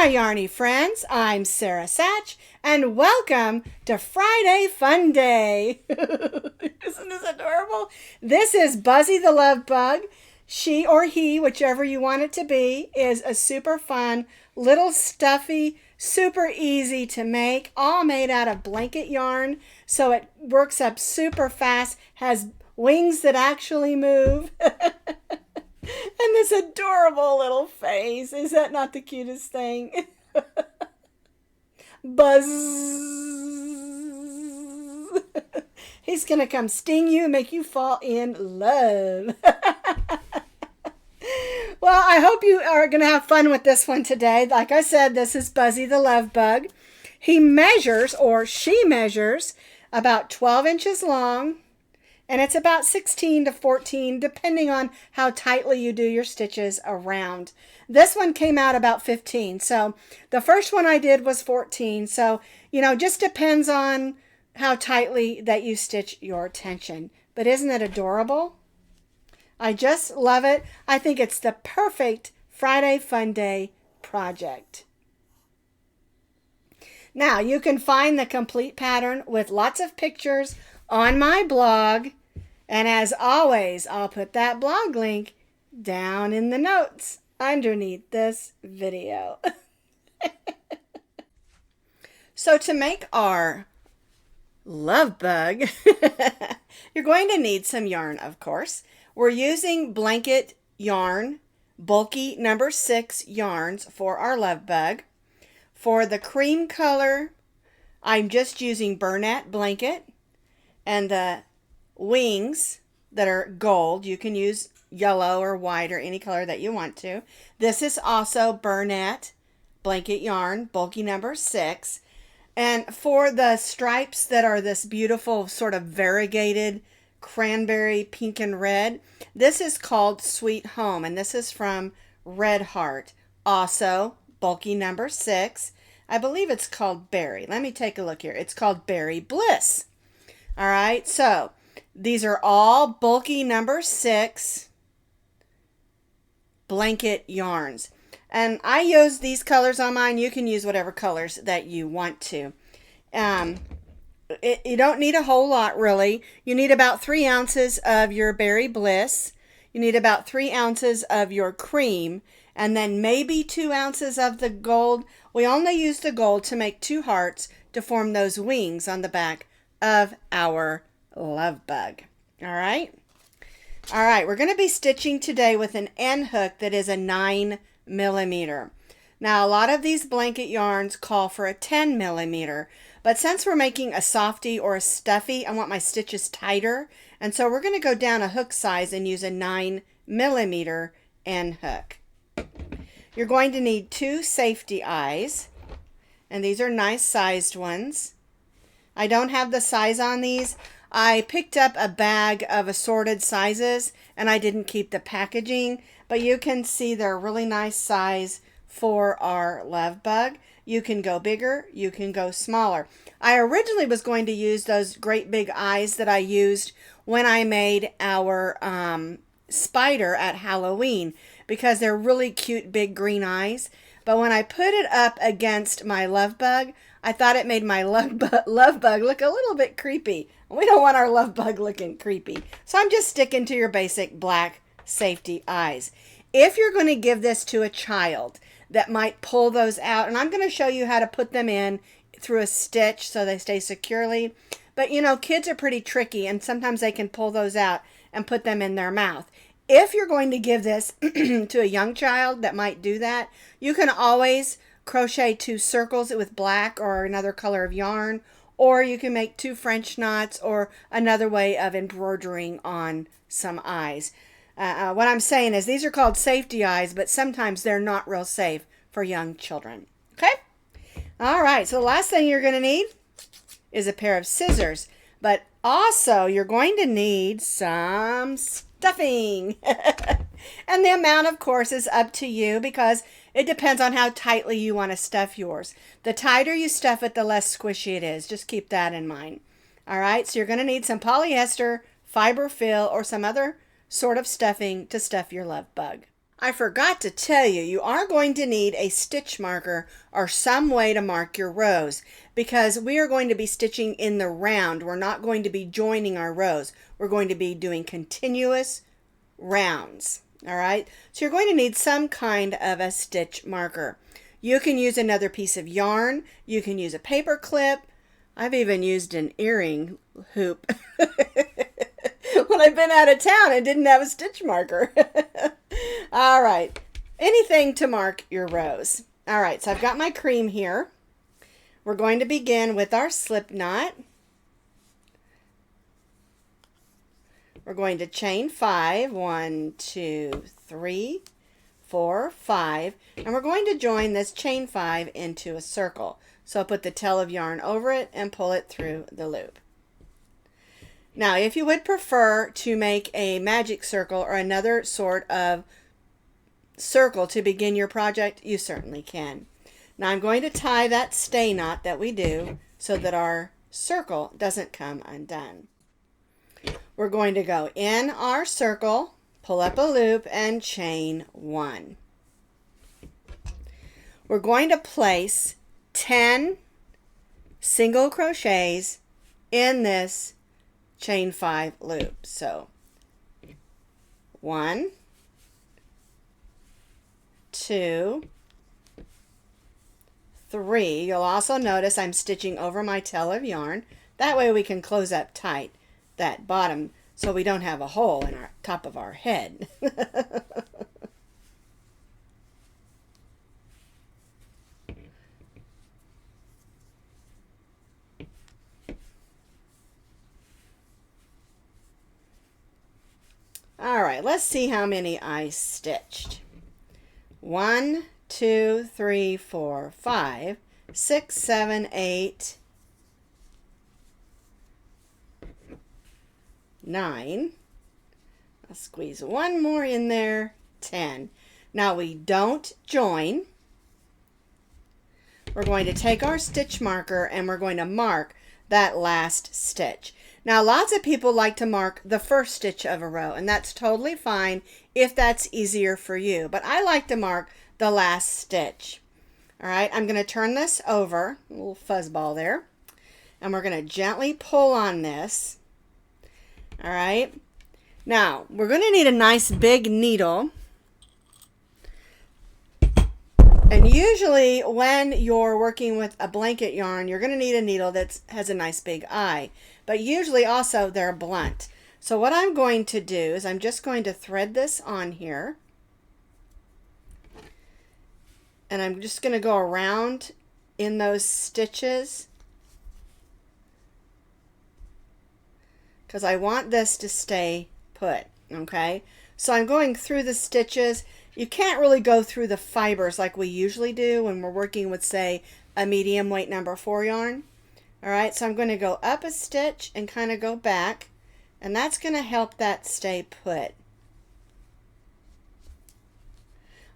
my yarny friends, I'm Sara Sach, and welcome to Friday Fun Day. Isn't this adorable? This is Buzzy the Love Bug. She or he, whichever you want it to be, is a super fun, little stuffy, super easy to make, all made out of blanket yarn, so it works up super fast, has wings that actually move. And this adorable little face. Is that not the cutest thing? Buzz. He's going to come sting you and make you fall in love. Well, I hope you are going to have fun with this one today. Like I said, this is Buzzy the Love Bug. He measures, or she measures, about 12 inches long. And it's about 16 to 14, depending on how tightly you do your stitches around. This one came out about 15. So the first one I did was 14. So, just depends on how tightly that you stitch your tension. But isn't it adorable? I just love it. I think it's the perfect Friday Fun Day project. Now, you can find the complete pattern with lots of pictures on my blog, and as always, I'll put that blog link down in the notes underneath this video. So to make our love bug, you're going to need some yarn, of course. We're using blanket yarn, bulky number 6 yarns for our love bug. For the cream color, I'm just using Bernat blanket. And the wings that are gold, you can use yellow or white or any color that you want to. This is also Bernat blanket yarn, bulky number 6. And for the stripes that are this beautiful sort of variegated cranberry, pink, and red, this is called Sweet Home, and this is from Redheart. Also, bulky number 6. I believe it's called Berry. Let me take a look here. It's called Berry Bliss. All right, so these are all bulky number 6 blanket yarns. And I use these colors on mine. You can use whatever colors that you want to. You don't need a whole lot, really. You need about 3 ounces of your Berry Bliss. You need about 3 ounces of your cream. And then maybe 2 ounces of the gold. We only use the gold to make 2 hearts to form those wings on the back of our love bug. All right, we're going to be stitching today with an end hook that is a 9mm. Now, a lot of these blanket yarns call for a 10mm, but since we're making a softie or a stuffy, I want my stitches tighter, and so we're going to go down a hook size and use a 9mm end hook. You're going to need 2 safety eyes, and these are nice sized ones. I don't have the size on these. I picked up a bag of assorted sizes and I didn't keep the packaging, but you can see they're a really nice size for our love bug. You can go bigger, you can go smaller. I originally was going to use those great big eyes that I used when I made our spider at Halloween, because they're really cute big green eyes. But when I put it up against my love bug, I thought it made my love bug look a little bit creepy. We don't want our love bug looking creepy. So I'm just sticking to your basic black safety eyes. If you're going to give this to a child that might pull those out, and I'm going to show you how to put them in through a stitch so they stay securely. But kids are pretty tricky, and sometimes they can pull those out and put them in their mouth. If you're going to give this to a young child that might do that, you can always crochet 2 circles with black or another color of yarn, or you can make 2 French knots or another way of embroidering on some eyes. What I'm saying is these are called safety eyes, but sometimes they're not real safe for young children. Okay? All right, so the last thing you're going to need is a pair of scissors, but also you're going to need some stuffing. And the amount, of course, is up to you because it depends on how tightly you want to stuff yours. The tighter you stuff it, the less squishy it is. Just keep that in mind. All right, so you're going to need some polyester, fiber fill, or some other sort of stuffing to stuff your love bug. I forgot to tell you, you are going to need a stitch marker or some way to mark your rows because we are going to be stitching in the round. We're not going to be joining our rows. We're going to be doing continuous rounds. All right, so you're going to need some kind of a stitch marker. You can use another piece of yarn. You can use a paper clip. I've even used an earring hoop when I've been out of town and didn't have a stitch marker. All right, anything to mark your rows. All right, so I've got my cream here. We're going to begin with our slip knot. We're going to chain 5, 1, 2, 3, 4, 5, and we're going to join this chain 5 into a circle. So I'll put the tail of yarn over it and pull it through the loop. Now, if you would prefer to make a magic circle or another sort of circle to begin your project, you certainly can. Now I'm going to tie that stay knot that we do so that our circle doesn't come undone. We're going to go in our circle, pull up a loop, and chain 1. We're going to place 10 single crochets in this chain 5 loop. So 1, 2, 3. You'll also notice I'm stitching over my tail of yarn. That way we can close up tight that bottom so we don't have a hole in our top of our head. All right, let's see how many I stitched. 1, 2, 3, 4, 5, 6, 7, 8, 9. I'll squeeze one more in there, 10. Now we don't join. We're going to take our stitch marker and we're going to mark that last stitch. Now lots of people like to mark the first stitch of a row, and that's totally fine if that's easier for you, but I like to mark the last stitch. All right, I'm going to turn this over, a little fuzzball there, and we're going to gently pull on this. All right, now we're going to need a nice big needle, and usually when you're working with a blanket yarn, you're going to need a needle that has a nice big eye, but usually also they're blunt. So what I'm going to do is I'm just going to thread this on here, and I'm just going to go around in those stitches because I want this to stay put, okay? So I'm going through the stitches. You can't really go through the fibers like we usually do when we're working with, say, a medium weight number 4 yarn. All right, so I'm going to go up a stitch and kind of go back, and that's going to help that stay put.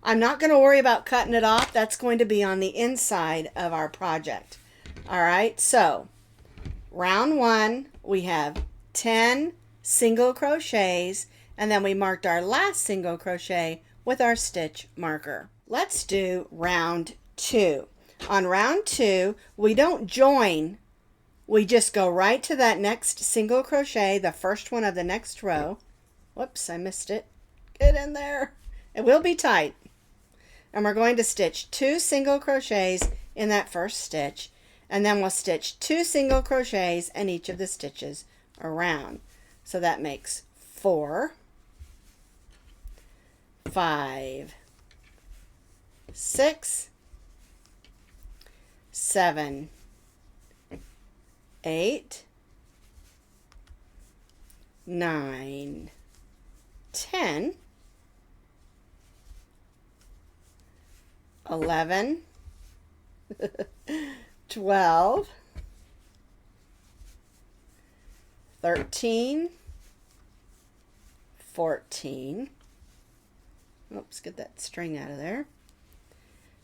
I'm not going to worry about cutting it off. That's going to be on the inside of our project. All right, so round 1, we have 10 single crochets, and then we marked our last single crochet with our stitch marker. Let's do round 2. On round 2, we don't join. We just go right to that next single crochet, the first one of the next row. Whoops, I missed it. Get in there. It will be tight. And we're going to stitch 2 single crochets in that first stitch, and then we'll stitch 2 single crochets in each of the stitches around. So that makes 4, 5, 6, 7, 8, 9, 10, 11, 12, 13, 14, oops, get that string out of there,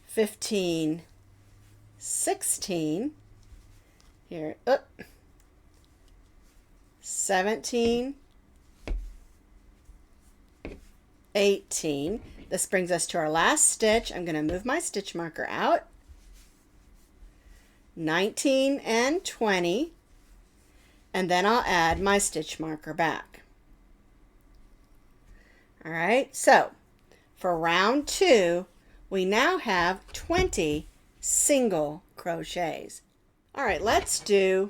15, 16, here, 17, 18. this brings us to our last stitch. I'm going to move my stitch marker out. 19 and 20, and then I'll add my stitch marker back. All right, so for round 2, we now have 20 single crochets. All right, let's do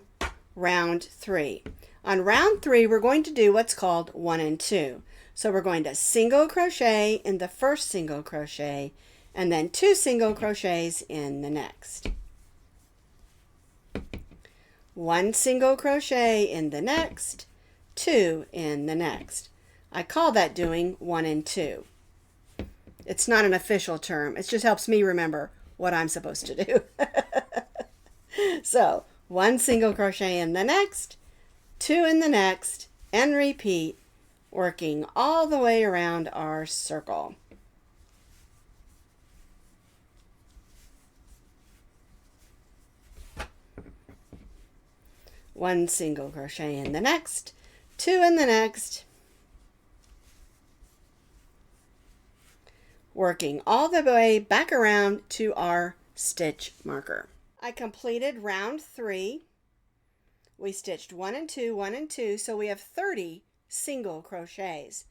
round 3. On round 3, we're going to do what's called 1 and 2. So we're going to single crochet in the first single crochet, and then 2 single crochets in the next. 1 single crochet in the next, 2 in the next. I call that doing 1 and 2. It's not an official term. It just helps me remember what I'm supposed to do. So 1 single crochet in the next, 2 in the next, and repeat, working all the way around our circle. One single crochet in the next, 2 in the next, working all the way back around to our stitch marker. I completed round 3. We stitched 1 and 2, 1 and 2, so we have 30 single crochets.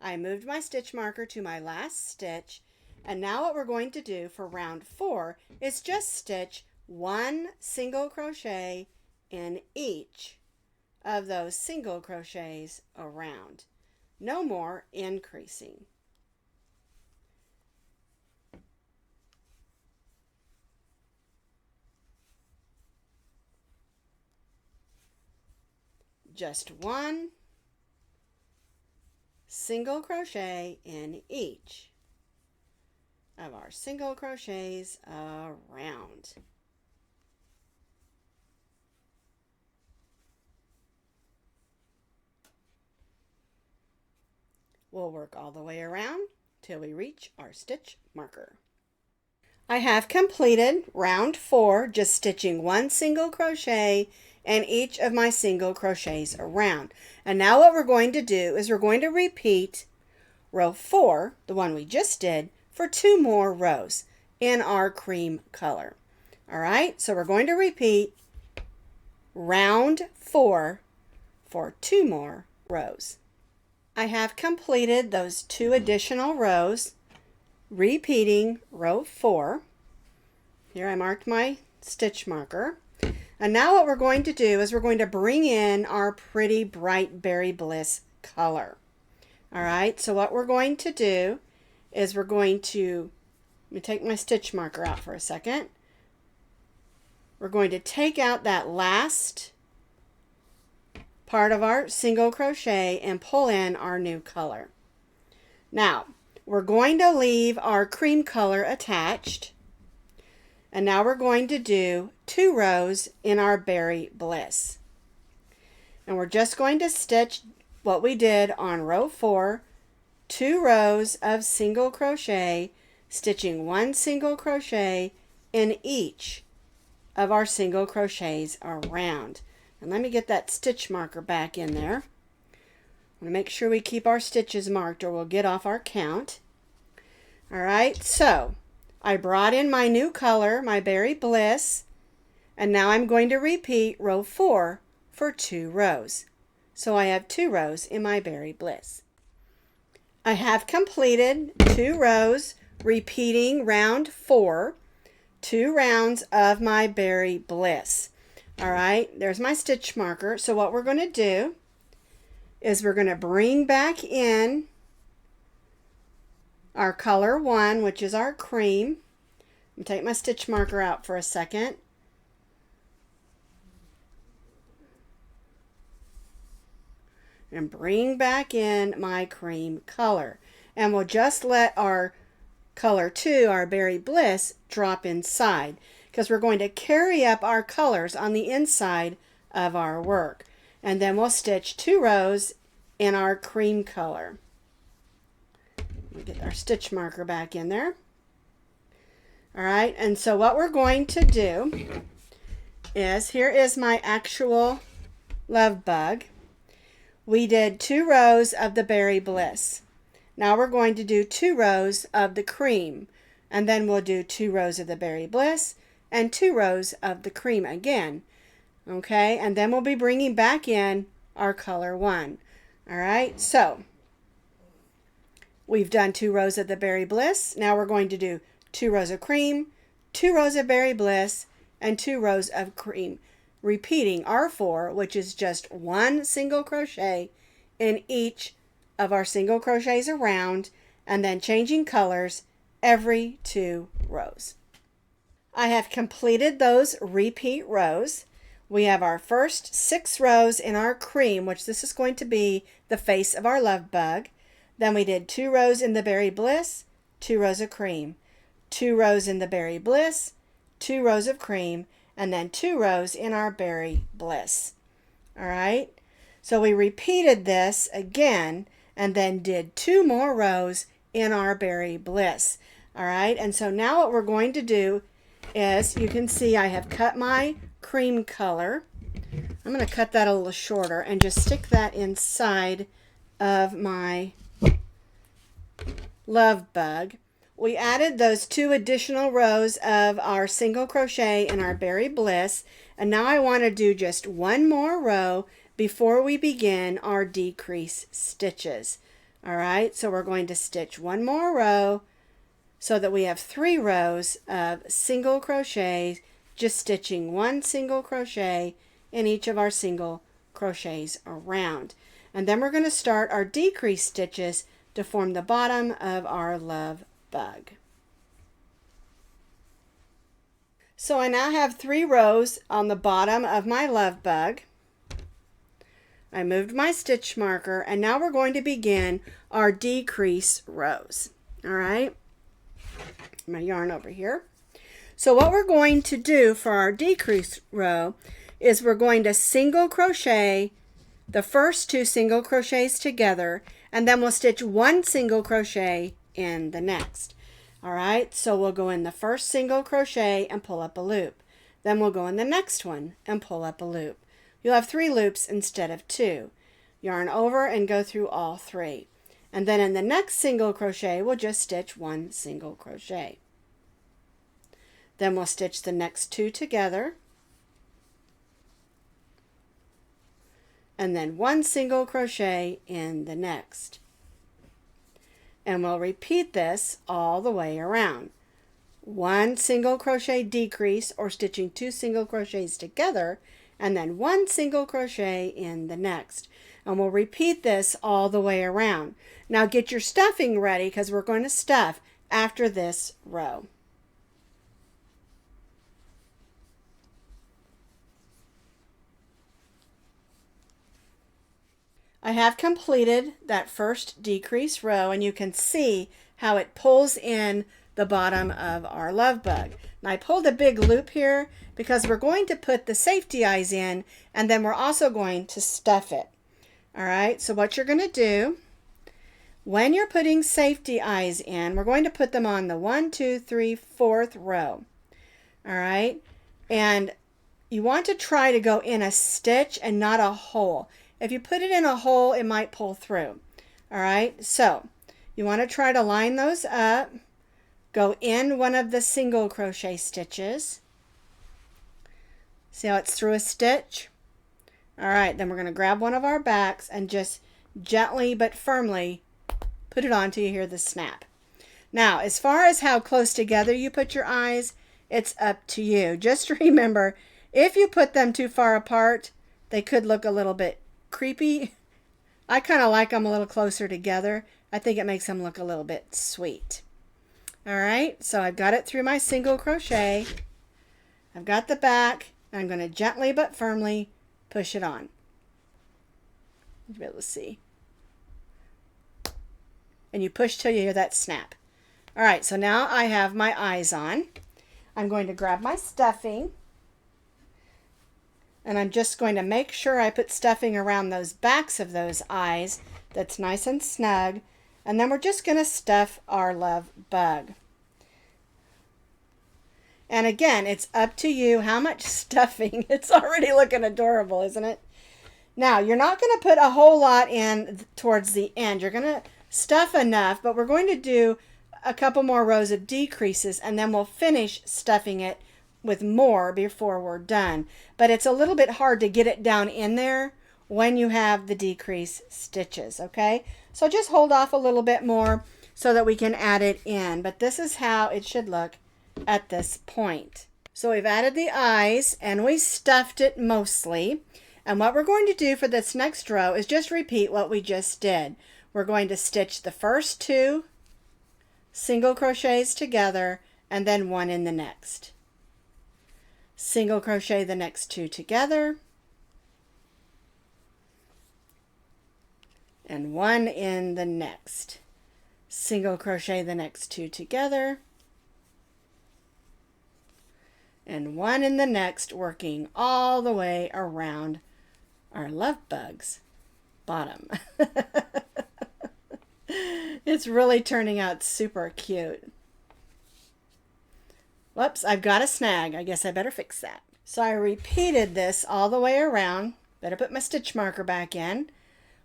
I moved my stitch marker to my last stitch, and now what we're going to do for round 4 is just stitch 1 single crochet in each of those single crochets around. No more increasing. Just 1 single crochet in each of our single crochets around. We'll work all the way around till we reach our stitch marker. I have completed round 4, just stitching 1 single crochet in each of my single crochets around. And now what we're going to do is we're going to repeat row 4, the one we just did, for 2 more rows in our cream color. All right, so we're going to repeat round 4 for 2 more rows. I have completed those 2 additional rows, repeating row 4. Here I marked my stitch marker. And now what we're going to do is we're going to bring in our pretty bright Berry Bliss color. All right, so what we're going to do is we're going to, let me take my stitch marker out for a second. We're going to take out that last part of our single crochet and pull in our new color. Now, we're going to leave our cream color attached. And now we're going to do 2 rows in our Berry Bliss. And we're just going to stitch what we did on row 4, 2 rows of single crochet, stitching 1 single crochet in each of our single crochets around. And let me get that stitch marker back in there. I'm going to make sure we keep our stitches marked or we'll get off our count. All right, so I brought in my new color, my Berry Bliss, and now I'm going to repeat row 4 for 2 rows. So I have 2 rows in my Berry Bliss. I have completed 2 rows, repeating round 4, 2 rounds of my Berry Bliss. All right, there's my stitch marker. So what we're going to do is we're going to bring back in our color 1, which is our cream. I'm take my stitch marker out for a second. And bring back in my cream color. And we'll just let our color 2, our Berry Bliss, drop inside, because we're going to carry up our colors on the inside of our work. And then we'll stitch 2 rows in our cream color. We'll get our stitch marker back in there. All right, and so what we're going to do is, here is my actual love bug. We did 2 rows of the Berry Bliss. Now we're going to do 2 rows of the cream, and then we'll do 2 rows of the Berry Bliss and 2 rows of the cream again. Okay, and then we'll be bringing back in our color 1. All right, so we've done 2 rows of the Berry Bliss. Now we're going to do 2 rows of cream, 2 rows of Berry Bliss, and 2 rows of cream, repeating our 4, which is just 1 single crochet in each of our single crochets around, and then changing colors every 2 rows. I have completed those repeat rows. We have our first 6 rows in our cream, which this is going to be the face of our love bug. Then we did 2 rows in the Berry Bliss, 2 rows of cream, 2 rows in the Berry Bliss, 2 rows of cream, and then 2 rows in our Berry Bliss. All right, so we repeated this again and then did 2 more rows in our Berry Bliss. All right, and so now what we're going to do is, you can see I have cut my cream color. I'm going to cut that a little shorter and just stick that inside of my love bug. We added those 2 additional rows of our single crochet in our Berry Bliss, and now I want to do just 1 more row before we begin our decrease stitches. All right, so we're going to stitch 1 more row so that we have 3 rows of single crochets, just stitching 1 single crochet in each of our single crochets around. And then we're going to start our decrease stitches to form the bottom of our love bug. So I now have 3 rows on the bottom of my love bug. I moved my stitch marker, and now we're going to begin our decrease rows. All right, my yarn over here. So what we're going to do for our decrease row is we're going to single crochet the first 2 single crochets together, and then we'll stitch 1 single crochet in the next. All right, so we'll go in the first single crochet and pull up a loop. Then we'll go in the next one and pull up a loop. You'll have 3 loops instead of 2. Yarn over and go through all 3. And then in the next single crochet, we'll just stitch 1 single crochet. Then we'll stitch the next 2 together. And then 1 single crochet in the next. And we'll repeat this all the way around. 1 single crochet decrease, or stitching 2 single crochets together, and then 1 single crochet in the next. And we'll repeat this all the way around. Now get your stuffing ready, because we're going to stuff after this row. I have completed that first decrease row, and you can see how it pulls in the bottom of our love bug. And I pulled a big loop here because we're going to put the safety eyes in, and then we're also going to stuff it. All right, so what you're going to do when you're putting safety eyes in, we're going to put them on the 1, 2, 3, 4th row. All right, and you want to try to go in a stitch and not a hole. If you put it in a hole, it might pull through. All right, so you want to try to line those up. Go in one of the single crochet stitches. See how it's through a stitch? All right, then we're going to grab one of our backs and just gently but firmly put it on till you hear the snap. Now, as far as how close together you put your eyes, it's up to you. Just remember, if you put them too far apart, they could look a little bit creepy. I kind of like them a little closer together. I think it makes them look a little bit sweet. All right, so I've got it through my single crochet. I've got the back, and I'm going to gently but firmly push it on. You'll be able to see. And you push till you hear that snap. All right, so now I have my eyes on. I'm going to grab my stuffing, and I'm just going to make sure I put stuffing around those backs of those eyes that's nice and snug, and then we're just going to stuff our love bug. And again, it's up to you how much stuffing. It's already looking adorable, isn't it? Now, you're not going to put a whole lot in towards the end. You're going to stuff enough, but we're going to do a couple more rows of decreases and then we'll finish stuffing it with more before we're done. But it's a little bit hard to get it down in there when you have the decrease stitches, okay? So just hold off a little bit more so that we can add it in. But this is how it should look at this point. So we've added the eyes and we stuffed it mostly. And what we're going to do for this next row is just repeat what we just did. We're going to stitch the first 2 single crochets together and then 1 in the next. Single crochet the next 2 together and 1 in the next. Single crochet the next 2 together and 1 in the next, working all the way around our love bug's bottom. It's really turning out super cute. Whoops, I've got a snag. I guess I better fix that. So I repeated this all the way around. Better put my stitch marker back in.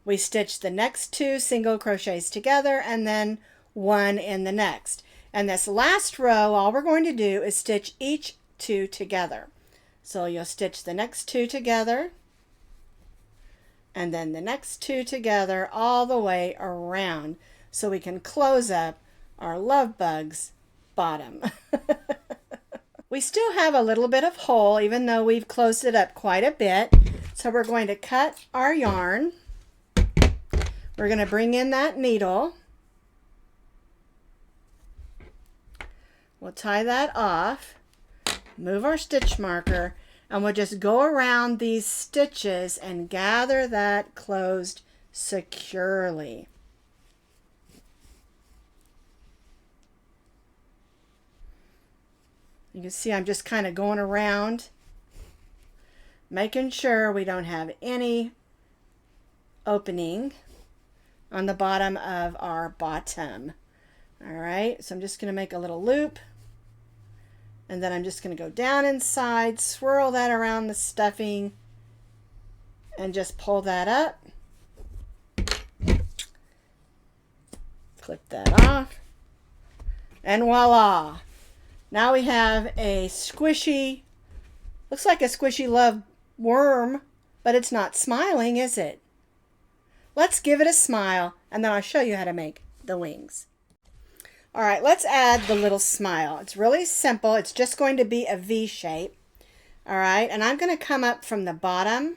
We stitched the next 2 single crochets together and then 1 in the next. And this last row, all we're going to do is stitch each 2 together. So you'll stitch the next 2 together and then the next 2 together all the way around so we can close up our love bug's bottom. We still have a little bit of hole even though we've closed it up quite a bit. So we're going to cut our yarn. We're going to bring in that needle. We'll tie that off, move our stitch marker, and we'll just go around these stitches and gather that closed securely. You can see I'm just kind of going around, making sure we don't have any opening on the bottom of our bottom. All right, so I'm just going to make a little loop, and then I'm just going to go down inside, swirl that around the stuffing, and just pull that up. Clip that off, and voila! Now we have a squishy, looks like a squishy love worm, but it's not smiling, is it? Let's give it a smile, and then I'll show you how to make the wings. All right, let's add the little smile. It's really simple. It's just going to be a V shape. All right, and I'm going to come up from the bottom.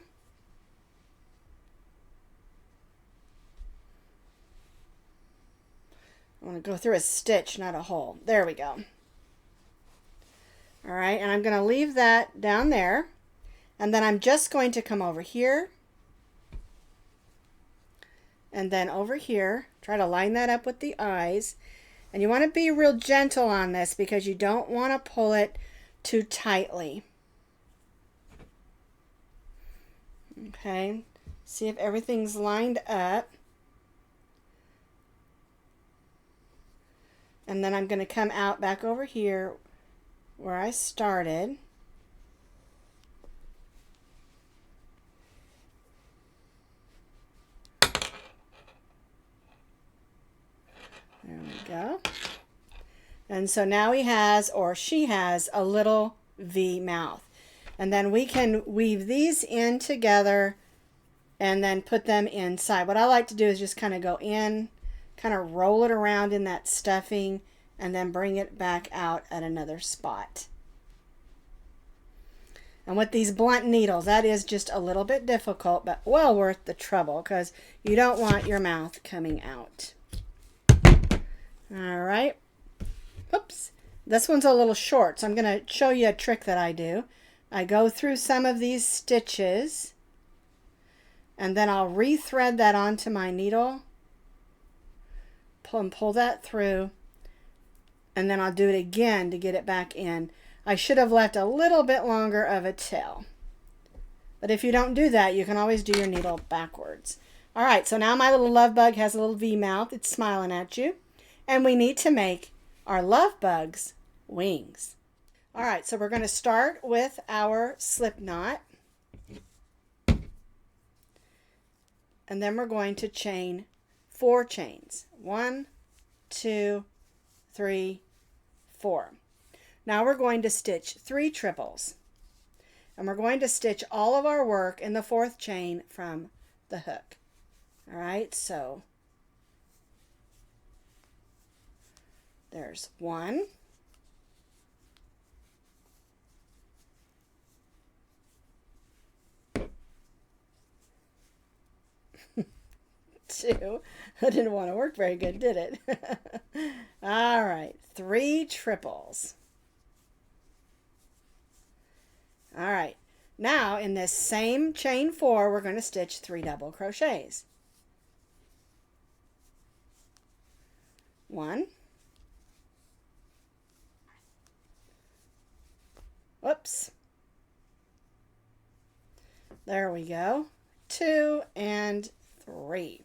I want to go through a stitch, not a hole. There we go. All right, and I'm going to leave that down there. And then I'm just going to come over here. And then over here, try to line that up with the eyes. And you want to be real gentle on this because you don't want to pull it too tightly. Okay, see if everything's lined up. And then I'm going to come out back over here where I started. There we go. And so now he has, or she has, a little V mouth. And then we can weave these in together and then put them inside. What I like to do is just kind of go in, kind of roll it around in that stuffing, and then bring it back out at another spot. And with these blunt needles, that is just a little bit difficult, but well worth the trouble because you don't want your mouth coming out. All right. Oops. This one's a little short, so I'm going to show you a trick that I do. I go through some of these stitches, and then I'll rethread that onto my needle. Pull that through, and then I'll do it again to get it back in. I should have left a little bit longer of a tail. But if you don't do that, you can always do your needle backwards. All right, so now my little love bug has a little V mouth. It's smiling at you. And we need to make our love bug's wings. All right, so we're going to start with our slip knot. And then we're going to chain 4 chains. 1, 2, 3, 4. Now we're going to stitch 3 triples. And we're going to stitch all of our work in the 4th chain from the hook. All right, so there's 1, 2. That didn't want to work very good, did it? All right, 3 triples. All right, now in this same chain 4, we're going to stitch 3 double crochets. 1, whoops, there we go, 2 and 3.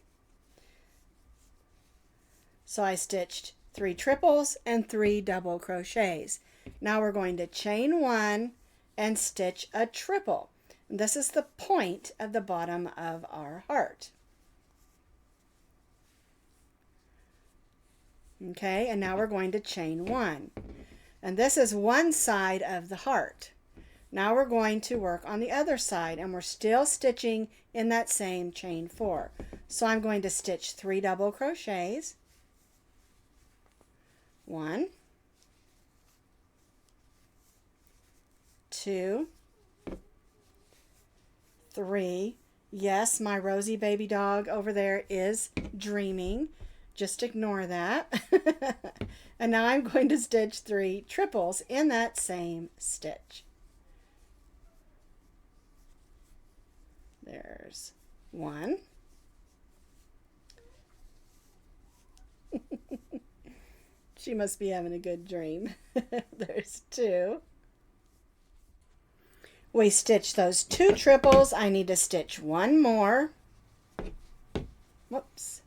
So I stitched 3 triples and 3 double crochets. Now we're going to chain 1 and stitch a triple. And this is the point of the bottom of our heart. Okay, and now we're going to chain 1. And this is one side of the heart. Now we're going to work on the other side, and we're still stitching in that same chain 4. So I'm going to stitch 3 double crochets. 1, 2, 3. Yes, my rosy baby dog over there is dreaming. Just ignore that. And now I'm going to stitch 3 triples in that same stitch. There's 1. She must be having a good dream. There's 2. We stitch those 2 triples. I need to stitch 1 more. Whoops.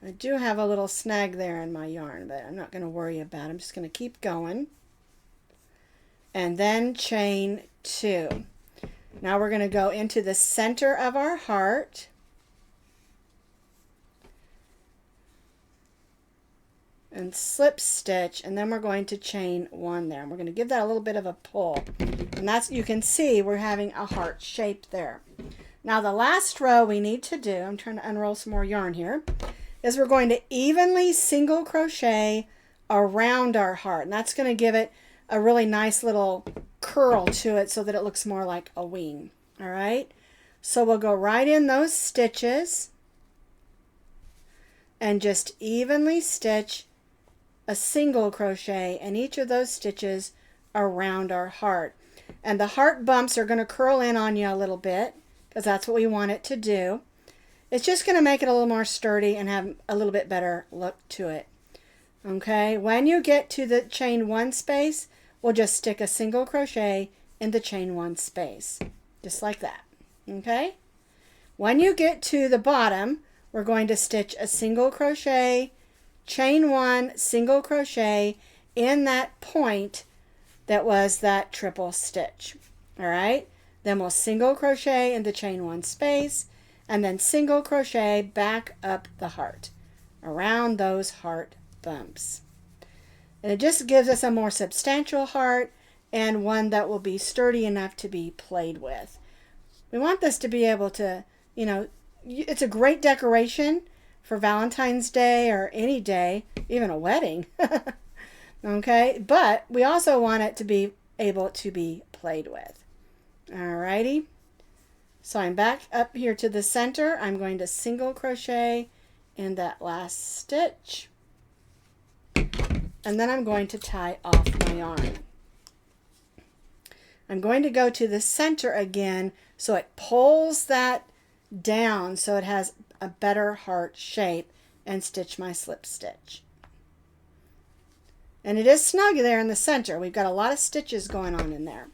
I do have a little snag there in my yarn, but I'm not going to worry about it. I'm just going to keep going. And then chain 2. Now we're going to go into the center of our heart. And slip stitch, and then we're going to chain 1 there. And we're going to give that a little bit of a pull. And that's, you can see we're having a heart shape there. Now the last row we need to do, I'm trying to unroll some more yarn here, is we're going to evenly single crochet around our heart. And that's going to give it a really nice little curl to it so that it looks more like a wing. All right, so we'll go right in those stitches and just evenly stitch a single crochet in each of those stitches around our heart. And the heart bumps are going to curl in on you a little bit because that's what we want it to do. It's just going to make it a little more sturdy and have a little bit better look to it. Okay, when you get to the chain 1 space, we'll just stick a single crochet in the chain 1 space, just like that. Okay, when you get to the bottom, we're going to stitch a single crochet, chain 1, single crochet in that point that was that triple stitch. All right, then we'll single crochet in the chain 1 space, and then single crochet back up the heart around those heart bumps. And it just gives us a more substantial heart and one that will be sturdy enough to be played with. We want this to be able to, you know, it's a great decoration for Valentine's Day or any day, even a wedding. Okay, but we also want it to be able to be played with. Alrighty, so I'm back up here to the center. I'm going to single crochet in that last stitch, and then I'm going to tie off my yarn. I'm going to go to the center again so it pulls that down so it has a better heart shape, and stitch my slip stitch. And it is snug there in the center. We've got a lot of stitches going on in there.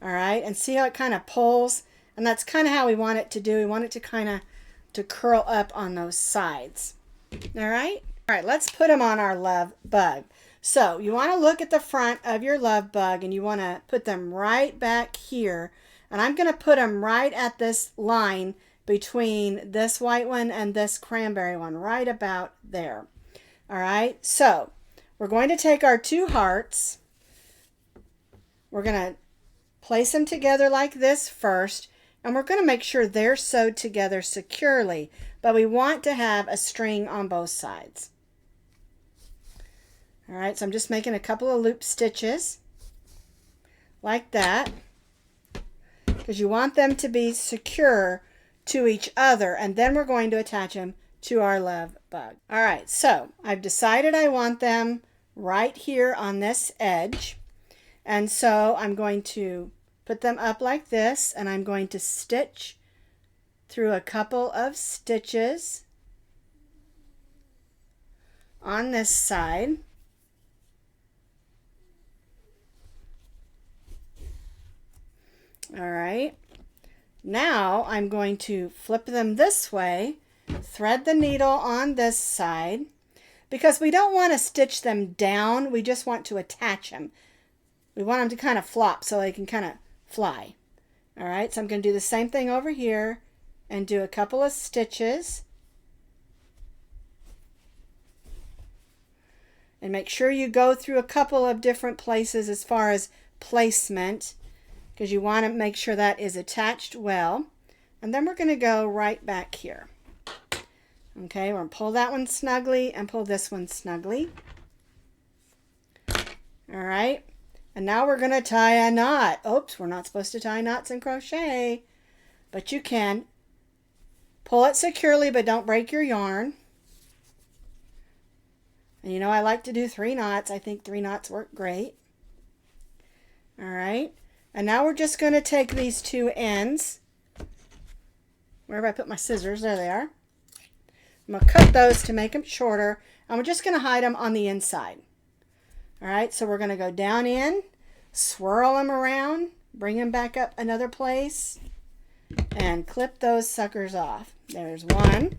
All right, and see how it kind of pulls? And that's kind of how we want it to do. We want it to kind of to curl up on those sides. All right? All right, let's put them on our love bug. So you want to look at the front of your love bug, and you want to put them right back here. And I'm going to put them right at this line between this white one and this cranberry one, right about there. All right, so we're going to take our two hearts. We're going to place them together like this first, and we're going to make sure they're sewed together securely, but we want to have a string on both sides. All right, so I'm just making a couple of loop stitches like that, because you want them to be secure to each other, and then we're going to attach them to our love bug. All right, so I've decided I want them right here on this edge, and so I'm going to put them up like this, and I'm going to stitch through a couple of stitches on this side. All right, now I'm going to flip them this way, thread the needle on this side, because we don't want to stitch them down, we just want to attach them. We want them to kind of flop so they can kind of fly. All right, so I'm going to do the same thing over here and do a couple of stitches. And make sure you go through a couple of different places as far as placement, because you want to make sure that is attached well. And then we're going to go right back here. Okay, we're going to pull that one snugly and pull this one snugly. All right, and now we're going to tie a knot. Oops, we're not supposed to tie knots in crochet, but you can. Pull it securely, but don't break your yarn. And you know I like to do 3 knots. I think 3 knots work great. All right. And now we're just going to take these two ends. Wherever I put my scissors, there they are. I'm going to cut those to make them shorter. And we're just going to hide them on the inside. All right, so we're going to go down in, swirl them around, bring them back up another place, and clip those suckers off. There's one.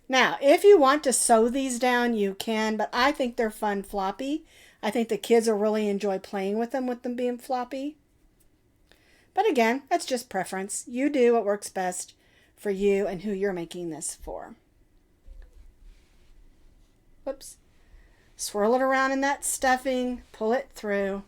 Now, if you want to sew these down, you can, but I think they're fun floppy. I think the kids will really enjoy playing with them being floppy. But again, that's just preference. You do what works best for you and who you're making this for. Whoops. Swirl it around in that stuffing, pull it through.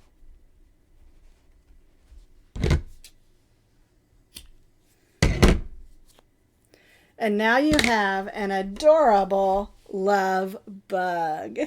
And now you have an adorable love bug.